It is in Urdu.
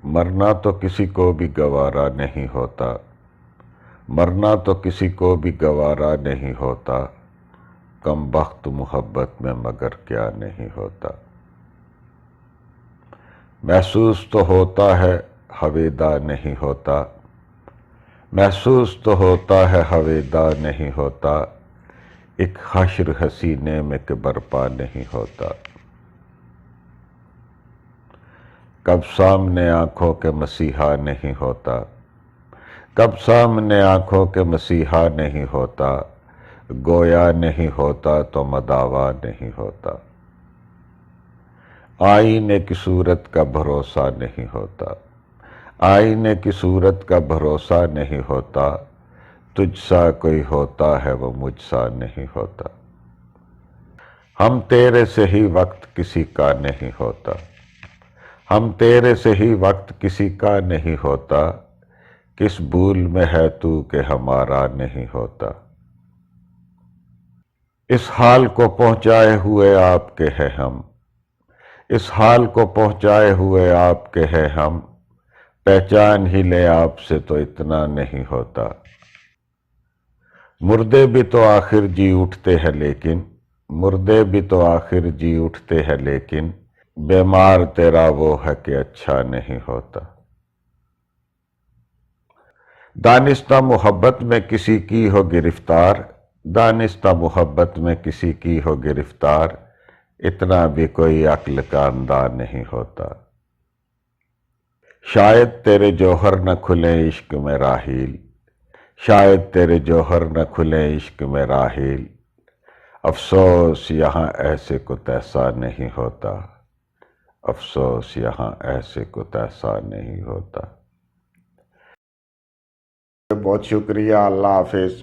مرنا تو کسی کو بھی گوارا نہیں ہوتا، مرنا تو کسی کو بھی گوارا نہیں ہوتا، کم بخت محبت میں مگر کیا نہیں ہوتا۔ محسوس تو ہوتا ہے ہویدا نہیں ہوتا، محسوس تو ہوتا ہے ہویدا نہیں ہوتا، ایک حشر حسینے میں کہ برپا نہیں ہوتا۔ کب سامنے آنکھوں کے مسیحا نہیں ہوتا، کب سامنے آنکھوں کے مسیحا نہیں ہوتا، گویا نہیں ہوتا تو مداوا نہیں ہوتا۔ آئینے کی صورت کا بھروسہ نہیں ہوتا، آئینے کی صورت کا بھروسہ نہیں ہوتا، تجھ سا کوئی ہوتا ہے وہ مجھ سا نہیں ہوتا۔ ہم تیرے سے ہی وقت کسی کا نہیں ہوتا، ہم تیرے سے ہی وقت کسی کا نہیں ہوتا، کس بھول میں ہے تو کہ ہمارا نہیں ہوتا۔ اس حال کو پہنچائے ہوئے آپ کے ہیں ہم، اس حال کو پہنچائے ہوئے آپ کے ہیں ہم، پہچان ہی لیں آپ سے تو اتنا نہیں ہوتا۔ مردے بھی تو آخر جی اٹھتے ہیں لیکن، مردے بھی تو آخر جی اٹھتے ہیں لیکن، بیمار تیرا وہ ہے کہ اچھا نہیں ہوتا۔ دانستہ محبت میں کسی کی ہو گرفتار، دانستہ محبت میں کسی کی ہو گرفتار، اتنا بھی کوئی عقل کا اندھا نہیں ہوتا۔ شاید تیرے جوہر نہ کھلے عشق میں راحیل، شاید تیرے جوہر نہ کھلے عشق میں راحیل، افسوس یہاں ایسے کو تیسا نہیں ہوتا، افسوس یہاں ایسے کو تیسا نہیں ہوتا۔ بہت شکریہ، اللہ حافظ۔